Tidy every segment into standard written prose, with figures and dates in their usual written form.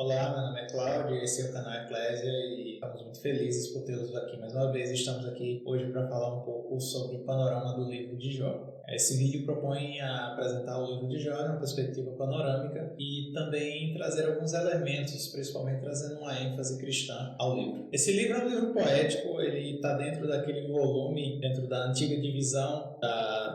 Olá, meu nome é Cláudio, esse é o canal Eclésia e estamos muito felizes por tê-los aqui mais uma vez. Estamos aqui hoje para falar um pouco sobre o panorama do livro de Jó. Esse vídeo propõe apresentar o livro de Jó numa perspectiva panorâmica e também trazer alguns elementos, principalmente trazendo uma ênfase cristã ao livro. Esse livro é um livro poético, ele está dentro daquele volume, dentro da antiga divisão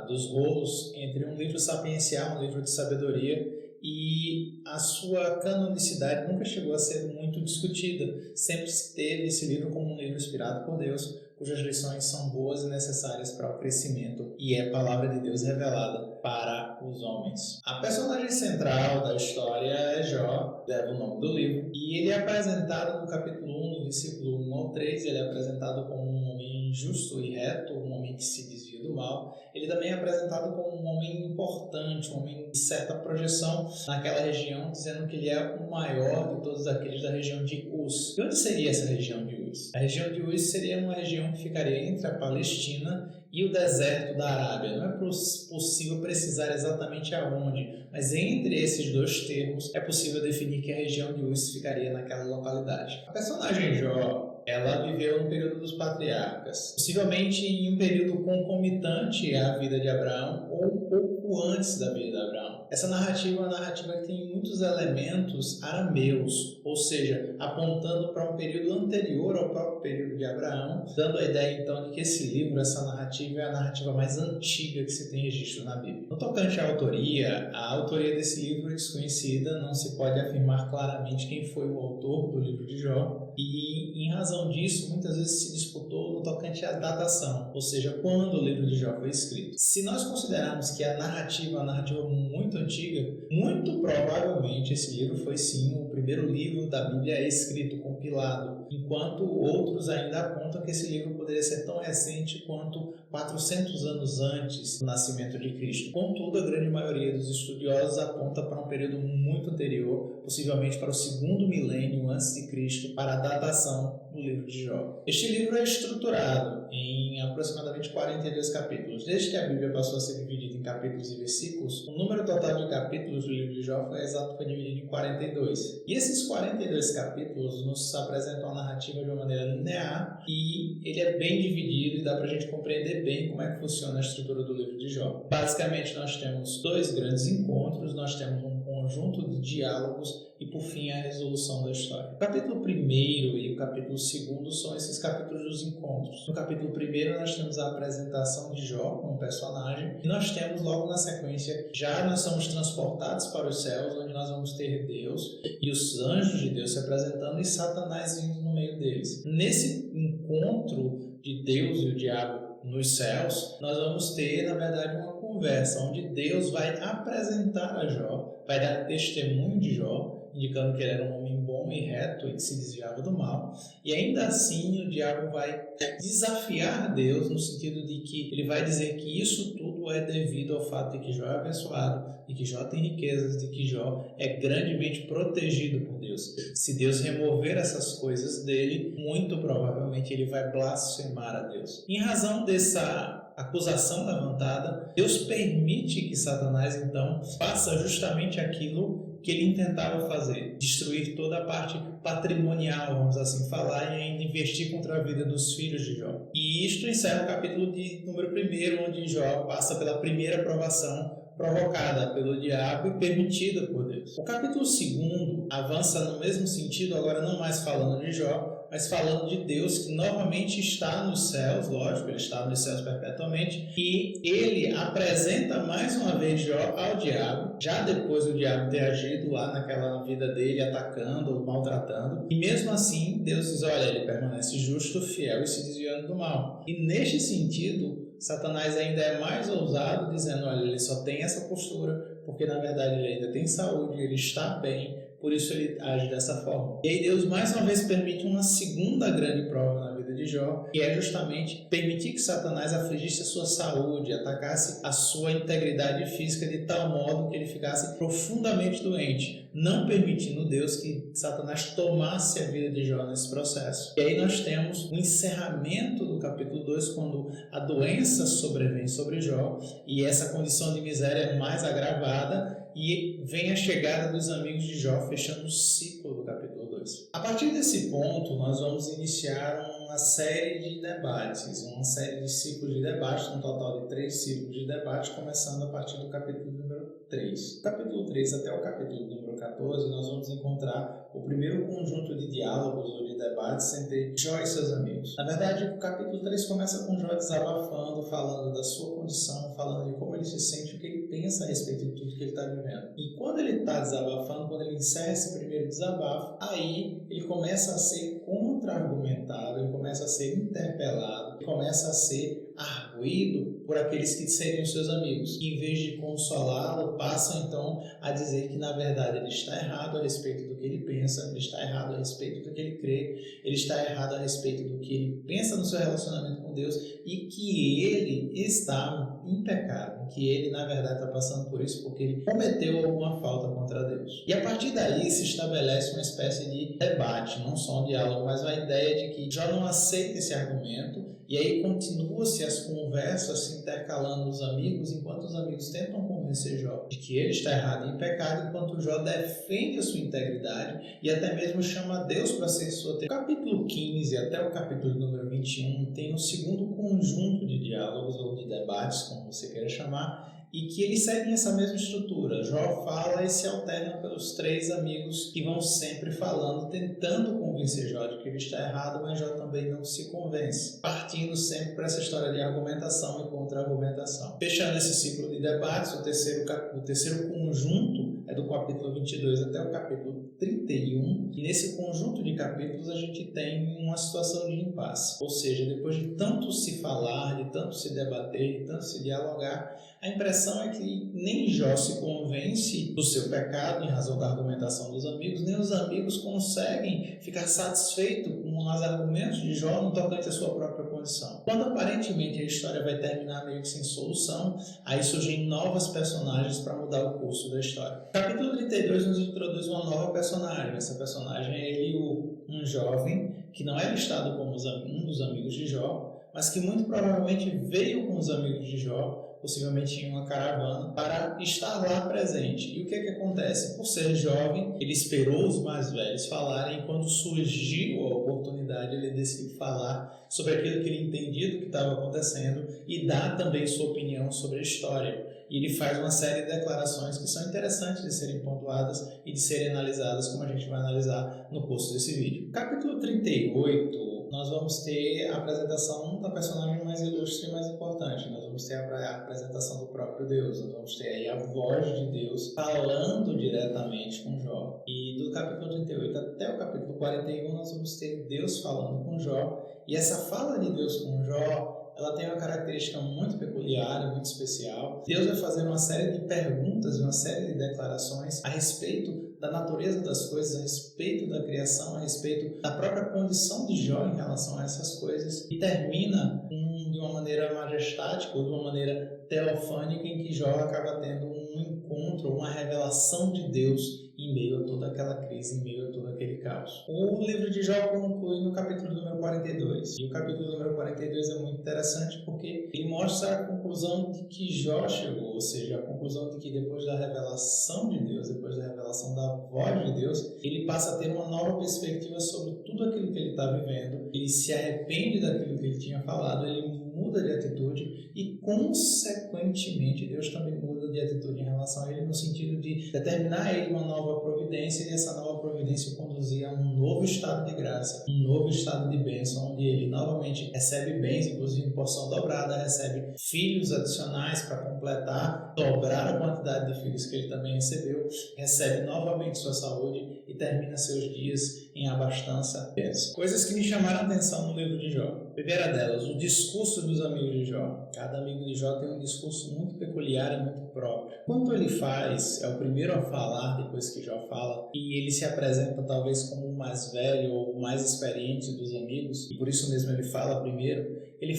dos rolos entre um livro sapiencial, um livro de sabedoria, e a sua canonicidade nunca chegou a ser muito discutida. Sempre se teve esse livro como um livro inspirado por Deus, cujas lições são boas e necessárias para o crescimento, e é a palavra de Deus revelada para os homens. A personagem central da história é Jó, leva o nome do livro, e ele é apresentado no capítulo 1, no versículo 1 ao 3, ele é apresentado como um homem justo e reto, um homem que se desvia do mal. Ele também é apresentado como um homem importante, um homem de certa projeção naquela região, dizendo que ele é o maior de todos aqueles da região de Uz. E onde seria essa região de Uz? A região de Uz seria uma região que ficaria entre a Palestina e o deserto da Arábia. Não é possível precisar exatamente aonde, mas entre esses dois termos é possível definir que a região de Uz ficaria naquela localidade. A personagem Jó, ela viveu no período dos patriarcas, possivelmente em um período concomitante à vida de Abraão ou um pouco antes da vida de Abraão. Essa narrativa é uma narrativa que tem muitos elementos arameus, ou seja, apontando para um período anterior ao próprio período de Abraão, dando a ideia então de que esse livro, essa narrativa, é a narrativa mais antiga que se tem registro na Bíblia. No tocante à autoria, a autoria desse livro é desconhecida, não se pode afirmar claramente quem foi o autor do livro de Jó, e em razão disso, muitas vezes se disputou no tocante à datação, ou seja, quando o livro de Jó foi escrito. Se nós considerarmos que a narrativa é uma narrativa muito antiga, muito provavelmente esse livro foi sim o primeiro livro da Bíblia escrito, compilado, enquanto outros ainda apontam que esse livro poderia ser tão recente quanto 400 anos antes do nascimento de Cristo. Contudo, a grande maioria dos estudiosos aponta para um período muito anterior, possivelmente para o segundo milênio antes de Cristo, para a datação do livro de Jó. Este livro é estruturado em aproximadamente 42 capítulos. Desde que a Bíblia passou a ser dividida em capítulos e versículos, o número total de capítulos do livro de Jó foi dividido em 42. E esses 42 capítulos nos apresentam a narrativa de uma maneira linear e ele é bem dividido e dá para a gente compreender bem como é que funciona a estrutura do livro de Jó. Basicamente, nós temos dois grandes encontros, nós temos um conjunto de diálogos e, por fim, a resolução da história. O capítulo 1 e o capítulo 2 são esses capítulos dos encontros. No capítulo 1 nós temos a apresentação de Jó como personagem e nós temos logo na sequência, já nós somos transportados para os céus, onde nós vamos ter Deus e os anjos de Deus se apresentando e Satanás vindo no meio deles. Nesse encontro de Deus e o diabo nos céus, nós vamos ter, na verdade, uma conversa onde Deus vai apresentar a Jó, vai dar testemunho de Jó, indicando que ele era um homem bom e reto e que se desviava do mal, e ainda assim o diabo vai desafiar Deus no sentido de que ele vai dizer que isso tudo é devido ao fato de que Jó é abençoado, de que Jó tem riquezas, de que Jó é grandemente protegido por Deus. Se Deus remover essas coisas dele, muito provavelmente ele vai blasfemar a Deus. Em razão dessa acusação levantada, Deus permite que Satanás então faça justamente aquilo que ele intentava fazer, destruir toda a parte patrimonial, vamos assim falar, e ainda investir contra a vida dos filhos de Jó. E isto encerra o capítulo de número 1, onde Jó passa pela primeira provação provocada pelo diabo e permitida por Deus. O capítulo 2 avança no mesmo sentido, agora não mais falando de Jó, mas falando de Deus que novamente está nos céus, lógico, ele está nos céus perpetuamente, e ele apresenta mais uma vez Jó ao diabo, já depois do diabo ter agido lá naquela vida dele, atacando, maltratando, e mesmo assim Deus diz, olha, ele permanece justo, fiel e se desviando do mal. E neste sentido, Satanás ainda é mais ousado, dizendo, olha, ele só tem essa postura, porque na verdade ele ainda tem saúde, ele está bem, por isso ele age dessa forma. E aí Deus mais uma vez permite uma segunda grande prova na vida de Jó, que é justamente permitir que Satanás afligisse a sua saúde, atacasse a sua integridade física de tal modo que ele ficasse profundamente doente, não permitindo Deus que Satanás tomasse a vida de Jó nesse processo. E aí nós temos o encerramento do capítulo 2, quando a doença sobrevém sobre Jó e essa condição de miséria é mais agravada, e vem a chegada dos amigos de Jó, fechando o ciclo do capítulo 2. A partir desse ponto, nós vamos iniciar uma série de debates, uma série de ciclos de debate, um total de 3 ciclos de debate, começando a partir do capítulo número 3. Do capítulo 3 até o capítulo número 14, nós vamos encontrar o primeiro conjunto de diálogos ou de debates entre Jó e seus amigos. Na verdade, o capítulo 3 começa com Jó desabafando, falando da sua condição, falando de como ele se sente, o que ele pensa a respeito de tudo que ele está vivendo. E quando ele está desabafando, quando ele encerra esse primeiro desabafo, aí ele começa a ser contra-argumentado, ele começa a ser interpelado, ele começa a ser arguído por aqueles que seriam seus amigos, que em vez de consolá-lo, passam então a dizer que na verdade ele está errado a respeito do que ele pensa, ele está errado a respeito do que ele crê, ele está errado a respeito do que ele pensa no seu relacionamento com Deus e que ele está em pecado, que ele na verdade está passando por isso porque ele cometeu alguma falta contra Deus. E a partir daí se estabelece uma espécie de debate, não só um diálogo, mas uma ideia de que Jó não aceita esse argumento. E aí continua-se as conversas se intercalando os amigos, enquanto os amigos tentam convencer Jó de que ele está errado em pecado, enquanto Jó defende a sua integridade e até mesmo chama Deus para ser sua testemunha. O capítulo 15 até o capítulo número 21 tem um segundo conjunto de diálogos ou de debates, como você queira chamar, e que eles seguem essa mesma estrutura. Jó fala e se alterna pelos 3 amigos que vão sempre falando, tentando convencer Jó de que ele está errado, mas Jó também não se convence, partindo sempre para essa história de argumentação e contra-argumentação. Fechando esse ciclo de debates, o terceiro conjunto é do capítulo 22 até o capítulo 31, e nesse conjunto de capítulos a gente tem uma situação de impasse, ou seja, depois de tanto se falar, de tanto se debater, de tanto se dialogar, a impressão é que nem Jó se convence do seu pecado em razão da argumentação dos amigos, nem os amigos conseguem ficar satisfeitos com os argumentos de Jó no tocante à sua própria condição. Quando aparentemente a história vai terminar meio que sem solução, aí surgem novas personagens para mudar o curso da história. O capítulo 32 nos introduz uma nova personagem. Essa personagem é um jovem que não é listado como um dos amigos de Jó, mas que muito provavelmente veio com os amigos de Jó, possivelmente em uma caravana, para estar lá presente. E o que acontece? Por ser jovem, ele esperou os mais velhos falarem, e quando surgiu a oportunidade, ele decidiu falar sobre aquilo que ele entendia do que estava acontecendo e dar também sua opinião sobre a história. E ele faz uma série de declarações que são interessantes de serem pontuadas e de serem analisadas, como a gente vai analisar no curso desse vídeo. Capítulo 38, nós vamos ter a apresentação da personagem mais ilustre e mais importante. Nós vamos ter a apresentação do próprio Deus. Nós vamos ter aí a voz de Deus falando diretamente com Jó. E do capítulo 38 até o capítulo 41, nós vamos ter Deus falando com Jó. E essa fala de Deus com Jó, ela tem uma característica muito peculiar e muito especial. Deus vai fazer uma série de perguntas, uma série de declarações a respeito da natureza das coisas, a respeito da criação, a respeito da própria condição de Jó em relação a essas coisas, e termina de uma maneira majestática ou de uma maneira teofânica em que Jó acaba tendo um encontro, uma revelação de Deus em meio a toda aquela crise, em meio a todo aquele caos. O livro de Jó conclui no capítulo número 42. E o capítulo número 42 é muito interessante porque ele mostra a conclusão de que Jó chegou, ou seja, a conclusão de que depois da revelação de Deus, depois da revelação da voz de Deus, ele passa a ter uma nova perspectiva sobre tudo aquilo que ele está vivendo, ele se arrepende daquilo que ele tinha falado, ele muda de atitude e, consequentemente, Deus também muda de atitude em relação a ele, no sentido de determinar a ele uma nova providência, e essa nova providência o conduzir a um novo estado de graça, um novo estado de bênção, onde ele novamente recebe bens, inclusive em porção dobrada, recebe filhos adicionais para completar, dobrar a quantidade de filhos que ele também recebeu, recebe novamente sua saúde e termina seus dias em abastança e bênção. Coisas que me chamaram a atenção no livro de Jó. Primeira delas, o discurso dos amigos de Jó. Cada amigo de Jó tem um discurso muito peculiar e muito próprio. Quando ele faz, é o primeiro a falar depois que Jó fala, e ele se apresenta talvez como o mais velho ou o mais experiente dos amigos, e por isso mesmo ele fala primeiro, ele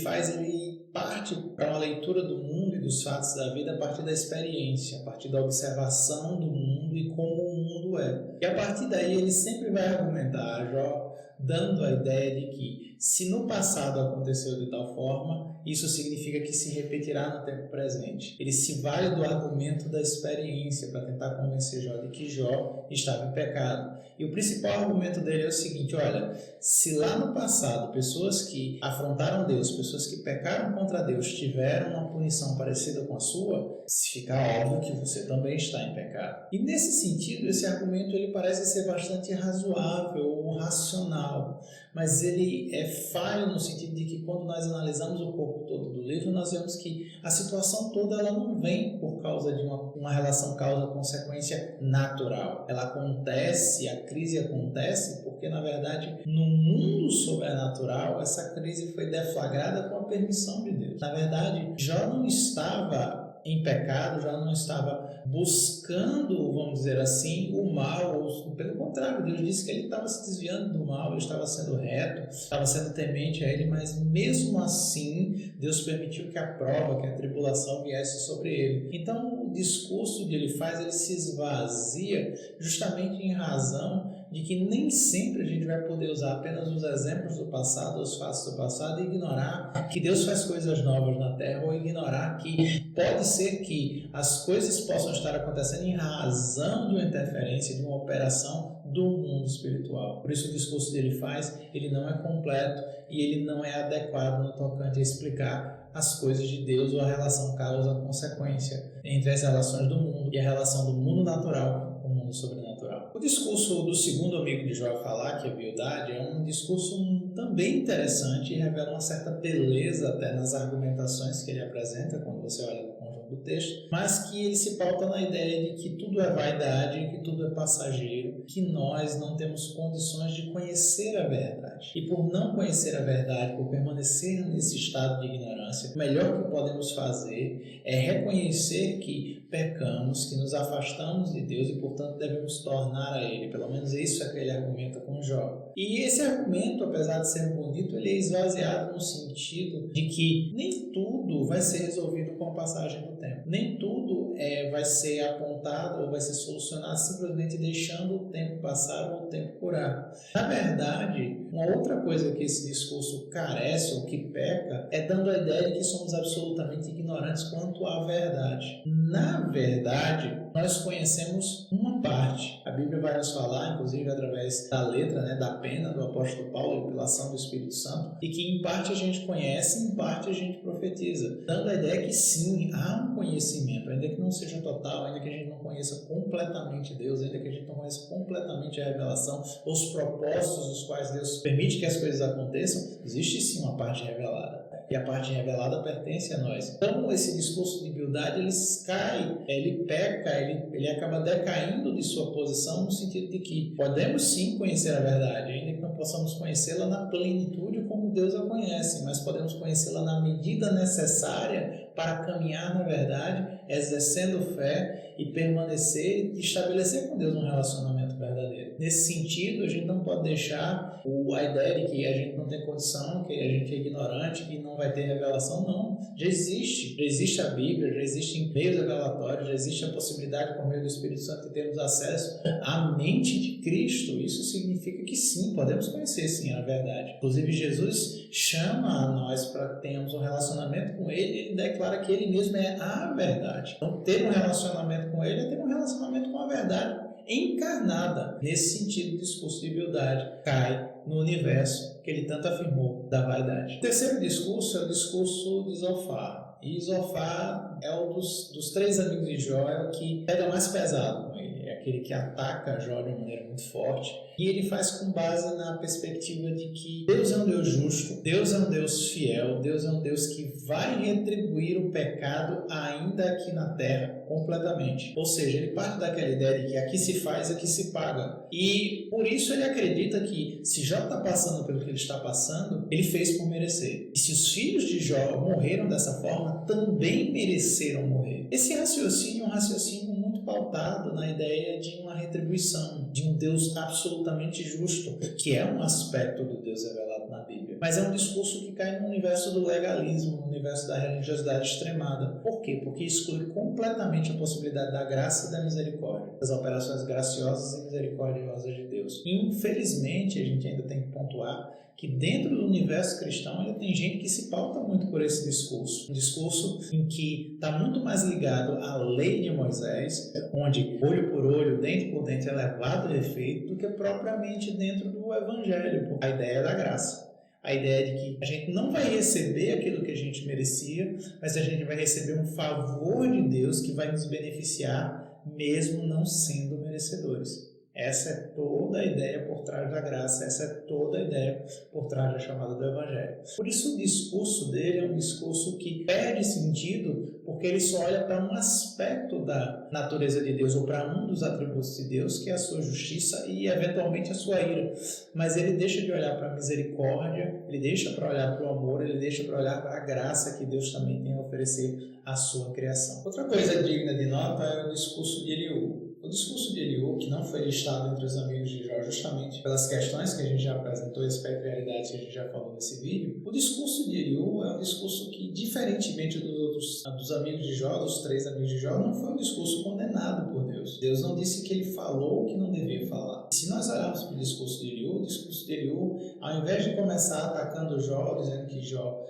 parte para uma leitura do mundo e dos fatos da vida a partir da experiência, a partir da observação do mundo e como o mundo é. E a partir daí ele sempre vai argumentar, Jó, dando a ideia de que se no passado aconteceu de tal forma, isso significa que se repetirá no tempo presente. Ele se vale do argumento da experiência para tentar convencer Jó de que Jó estava em pecado. E o principal argumento dele é o seguinte, olha, se lá no passado pessoas que afrontaram Deus, pessoas que pecaram contra Deus tiveram uma punição parecida com a sua, fica óbvio que você também está em pecado. E nesse sentido, esse argumento ele parece ser bastante razoável ou racional, mas ele é falho no sentido de que quando nós analisamos o corpo todo do livro, nós vemos que a situação toda ela não vem por causa de uma relação causa-consequência natural. Ela acontece, a crise acontece porque, na verdade, no mundo sobrenatural, essa crise foi deflagrada com a permissão de Deus. Na verdade, Jó não estava em pecado, já não estava buscando, vamos dizer assim, o mal, ou, pelo contrário, Deus disse que ele estava se desviando do mal, ele estava sendo reto, estava sendo temente a ele, mas mesmo assim, Deus permitiu que a prova, que a tribulação viesse sobre ele. Então, o discurso que ele faz, ele se esvazia justamente em razão de que nem sempre a gente vai poder usar apenas os exemplos do passado, os fatos do passado, e ignorar que Deus faz coisas novas na Terra, ou ignorar que pode ser que as coisas possam estar acontecendo em razão de uma interferência, de uma operação do mundo espiritual. Por isso o discurso que ele faz, ele não é completo e ele não é adequado no tocante a explicar as coisas de Deus ou a relação causa-consequência entre as relações do mundo e a relação do mundo natural com o mundo sobrenatural. O discurso do segundo amigo de Jó a falar, que é Bildade, é um discurso também interessante e revela uma certa beleza até nas argumentações que ele apresenta quando você olha no conjunto do texto, mas que ele se pauta na ideia de que tudo é vaidade, que tudo é passageiro, que nós não temos condições de conhecer a verdade. E por não conhecer a verdade, por permanecer nesse estado de ignorância, o melhor que podemos fazer é reconhecer que pecamos, que nos afastamos de Deus e, portanto, devemos tornar a Ele. Pelo menos isso é que ele argumenta com Jó. E esse argumento, apesar de ser bonito, ele é esvaziado no sentido de que nem tudo vai ser resolvido com a passagem do tempo. Nem tudo vai ser apontado ou vai ser solucionado simplesmente deixando o tempo passar ou o tempo curar. Na verdade, uma outra coisa que esse discurso carece ou que peca é dando a ideia de que somos absolutamente ignorantes quanto à verdade. Na verdade, nós conhecemos uma parte. A Bíblia vai nos falar, inclusive através da letra, da pena do apóstolo Paulo, pela ação do Espírito Santo, e que em parte a gente conhece, em parte a gente profetiza, dando a ideia que sim, há um conhecimento, ainda que não seja total, ainda que a gente não conheça completamente Deus, ainda que a gente não conheça completamente a revelação, os propósitos dos quais Deus permite que as coisas aconteçam, existe sim uma parte revelada. E a parte revelada pertence a nós. Então, esse discurso de Bildade, ele cai, ele peca, ele acaba decaindo de sua posição no sentido de que podemos sim conhecer a verdade, ainda que não possamos conhecê-la na plenitude como Deus a conhece, mas podemos conhecê-la na medida necessária para caminhar na verdade, exercendo fé e permanecer e estabelecer com Deus um relacionamento verdadeiro. Nesse sentido, a gente não pode deixar a ideia de que a gente não tem condição, que a gente é ignorante, que não vai ter revelação, não. Já existe a Bíblia, já existem meios revelatórios, já existe a possibilidade, por meio do Espírito Santo, de termos acesso à mente de Cristo. Isso significa que sim, podemos conhecer sim a verdade. Inclusive, Jesus chama a nós para que tenhamos um relacionamento com Ele, e Ele declara que Ele mesmo é a verdade. Então, ter um relacionamento com Ele é ter um relacionamento com a verdade encarnada. Nesse sentido, o discurso de Bildade cai no universo que ele tanto afirmou da vaidade. O terceiro discurso é o discurso de Zofar. E Zofar é um dos três amigos de Jó, é o que pega mais pesado com ele. É aquele que ataca Jó de uma maneira muito forte. E ele faz com base na perspectiva de que Deus é um Deus justo, Deus é um Deus fiel, Deus é um Deus que vai retribuir o pecado ainda aqui na terra completamente. Ou seja, ele parte daquela ideia de que aqui se faz, aqui se paga. E por isso ele acredita que se Jó está passando pelo que ele está passando, ele fez por merecer. E se os filhos de Jó morreram dessa forma, também mereceram morrer. Esse raciocínio é um raciocínio muito pautado na ideia de uma retribuição, de um Deus absolutamente justo, que é um aspecto do Deus revelado na Bíblia. Mas é um discurso que cai no universo do legalismo, no universo da religiosidade extremada. Por quê? Porque exclui completamente a possibilidade da graça e da misericórdia, das operações graciosas e misericordiosas de Deus. Infelizmente, a gente ainda tem que pontuar que dentro do universo cristão ainda tem gente que se pauta muito por esse discurso. Um discurso em que está muito mais ligado à lei de Moisés, onde olho por olho, dente por dente é levado a efeito, do que propriamente dentro do evangelho, a ideia da graça. A ideia de que a gente não vai receber aquilo que a gente merecia, mas a gente vai receber um favor de Deus que vai nos beneficiar mesmo não sendo merecedores. Essa é toda a ideia por trás da graça, essa é toda a ideia por trás da chamada do Evangelho. Por isso o discurso dele é um discurso que perde sentido, porque ele só olha para um aspecto da natureza de Deus, ou para um dos atributos de Deus, que é a sua justiça e eventualmente a sua ira. Mas ele deixa de olhar para a misericórdia, ele deixa para olhar para o amor, ele deixa para olhar para a graça que Deus também tem a oferecer à sua criação. Outra coisa digna de nota é o discurso de Eliú. O discurso de Eliú, que não foi listado entre os amigos de Jó justamente pelas questões que a gente já apresentou e as peculiaridades que a gente já falou nesse vídeo, o discurso de Eliú é um discurso que, diferentemente dos amigos de Jó, dos 3 amigos de Jó, não foi um discurso condenado por Deus. Deus não disse que ele falou o que não devia falar. E se nós olharmos para o discurso de Eliú, ao invés de começar atacando Jó, dizendo que Jó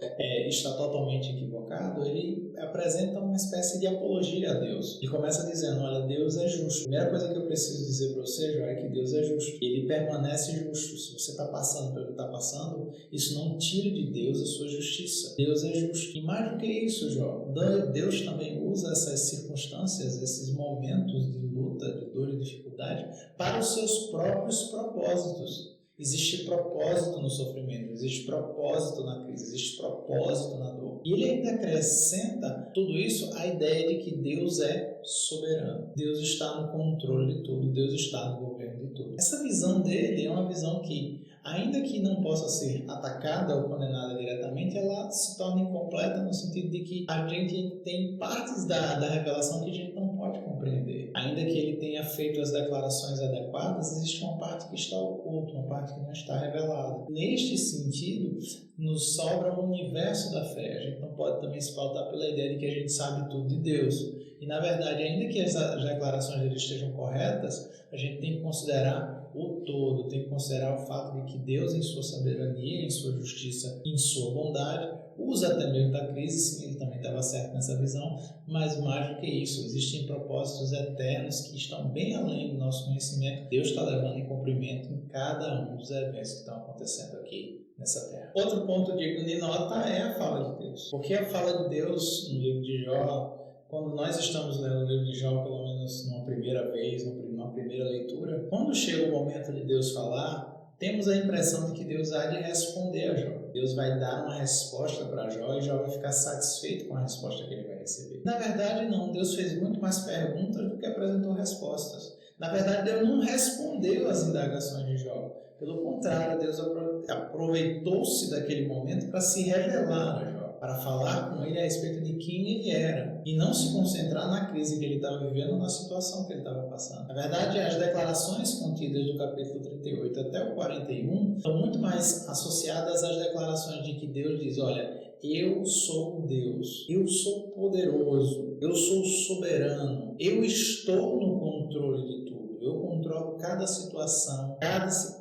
está totalmente equivocado, ele apresenta uma espécie de apologia a Deus. E começa dizendo, olha, Deus é justo. A primeira coisa que eu preciso dizer para você, Jó, é que Deus é justo. Ele permanece justo. Se você está passando pelo que está passando, isso não tira de Deus a sua justiça. Deus é justo. E mais do que isso, Jó, Deus também usa essas circunstâncias, esses momentos de luta, de dor e dificuldade, para os seus próprios propósitos. Existe propósito no sofrimento, existe propósito na crise, existe propósito na dor. E ele ainda acrescenta tudo isso à ideia de que Deus é soberano. Deus está no controle de tudo, Deus está no governo de tudo. Essa visão dele é uma visão que, ainda que não possa ser atacada ou condenada diretamente, ela se torna incompleta no sentido de que a gente tem partes da revelação que a gente não pode compreender. Ainda que ele tenha feito as declarações adequadas, existe uma parte que está oculta, uma parte que não está revelada. Neste sentido, nos sobra o universo da fé. A gente não pode também se pautar pela ideia de que a gente sabe tudo de Deus. E, na verdade, ainda que as declarações dele estejam corretas, a gente tem que considerar o todo, tem que considerar o fato de que Deus, em sua soberania, em sua justiça, em sua bondade, usa até mesmo da crise, sim, ele também estava certo nessa visão, mas mais do que isso, existem propósitos eternos que estão bem além do nosso conhecimento. Deus está levando em cumprimento em cada um dos eventos que estão acontecendo aqui nessa terra. Outro ponto digno de nota é a fala de Deus. Porque a fala de Deus no livro de Jó, quando nós estamos lendo o livro de Jó, pelo menos numa primeira vez, numa primeira leitura, quando chega o momento de Deus falar, temos a impressão de que Deus há de responder a Jó. Deus vai dar uma resposta para Jó e Jó vai ficar satisfeito com a resposta que ele vai receber. Na verdade, não. Deus fez muito mais perguntas do que apresentou respostas. Na verdade, Deus não respondeu às indagações de Jó. Pelo contrário, Deus aproveitou-se daquele momento para se revelar a Jó, para falar com ele a respeito de quem ele era e não se concentrar na crise que ele estava vivendo, na situação que ele estava passando. Na verdade, as declarações contidas do capítulo 38 até o 41 estão muito mais associadas às declarações de que Deus diz, olha, eu sou Deus, eu sou poderoso, eu sou soberano, eu estou no controle de tudo. Eu controlo cada situação,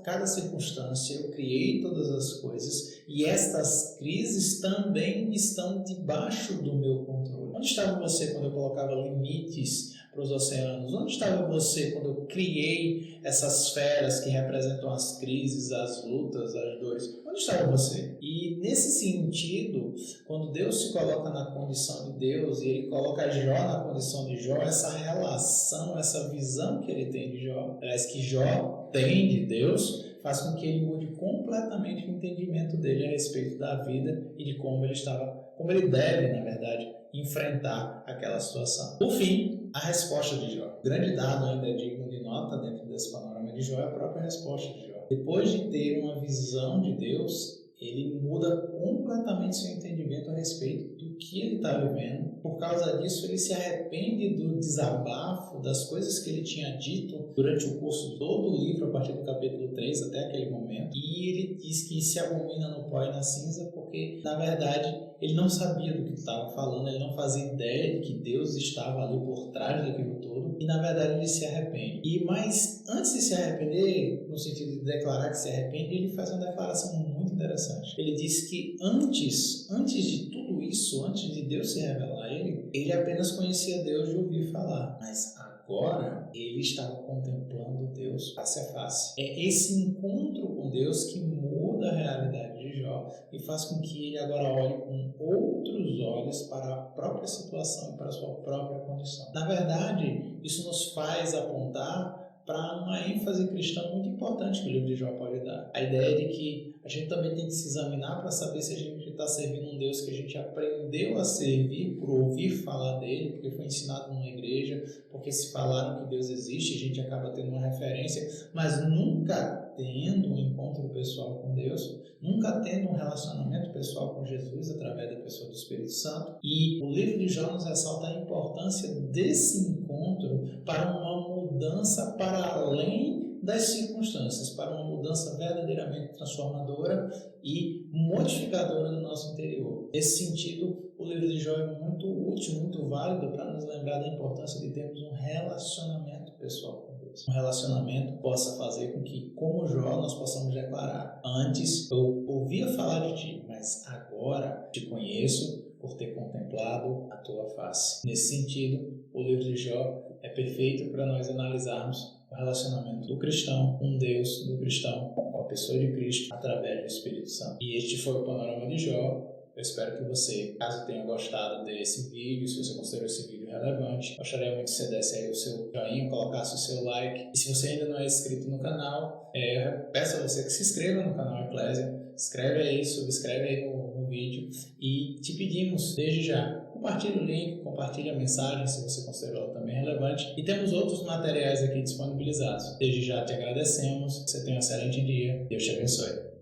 cada circunstância, eu criei todas as coisas e estas crises também estão debaixo do meu controle. Onde estava você quando eu colocava limites para os oceanos? Onde estava você quando eu criei essas feras que representam as crises, as lutas, as dores? Onde estava você? E nesse sentido, quando Deus se coloca na condição de Deus e ele coloca Jó na condição de Jó, essa relação, essa visão que ele tem de Jó, aliás, que Jó tem de Deus, faz com que ele mude completamente o entendimento dele a respeito da vida e de como ele deve, na verdade, enfrentar aquela situação. Por fim, a resposta de Jó. O grande dado ainda digno de nota dentro desse panorama de Jó é a própria resposta de Jó. Depois de ter uma visão de Deus, ele muda completamente seu entendimento a respeito do que ele está vivendo. Por causa disso, ele se arrepende do desabafo, das coisas que ele tinha dito durante o curso de todo o livro, a partir do capítulo 3 até aquele momento. E ele diz que se abomina no pó e na cinza porque, na verdade, ele não sabia do que estava falando, ele não fazia ideia de que Deus estava ali por trás daquilo todo. E, na verdade, ele se arrepende. Mas antes de se arrepender, no sentido de declarar que se arrepende, ele faz uma declaração muito interessante. Ele diz que antes de tudo isso, antes de Deus se revelar a ele apenas conhecia Deus de ouvir falar. Mas agora ele estava contemplando Deus face a face. É esse encontro com Deus que muda a realidade de Jó e faz com que ele agora olhe com outros olhos para a própria situação e para a sua própria condição. Na verdade, isso nos faz apontar para uma ênfase cristã muito importante que o livro de Jó pode dar. A ideia de que a gente também tem que se examinar para saber se a gente está servindo um Deus que a gente aprendeu a servir por ouvir falar dele, porque foi ensinado numa igreja, porque se falaram que Deus existe, a gente acaba tendo uma referência, mas nunca tendo um encontro pessoal com Deus, nunca tendo um relacionamento pessoal com Jesus através da pessoa do Espírito Santo. E o livro de Jó nos ressalta a importância desse encontro para uma mudança para além das circunstâncias, para uma mudança verdadeiramente transformadora e modificadora do nosso interior. Nesse sentido, o livro de Jó é muito útil, muito válido para nos lembrar da importância de termos um relacionamento pessoal com Deus. Um relacionamento que possa fazer com que, como Jó, nós possamos declarar: antes eu ouvia falar de ti, mas agora te conheço por ter contemplado a tua face. Nesse sentido, o livro de Jó é perfeito para nós analisarmos o relacionamento do cristão com Deus, do cristão com a pessoa de Cristo, através do Espírito Santo. E este foi o Panorama de Jó. Eu espero que você, caso tenha gostado desse vídeo, se você considerou esse vídeo relevante, gostaria muito que você desse aí o seu joinha, colocasse o seu like. E se você ainda não é inscrito no canal, eu peço a você que se inscreva no canal Eclésia. Escreve aí, subscreve aí no vídeo. E te pedimos, desde já, compartilhe o link, compartilhe a mensagem se você considerou também relevante. E temos outros materiais aqui disponibilizados. Desde já te agradecemos. Você tenha um excelente dia. Deus te abençoe.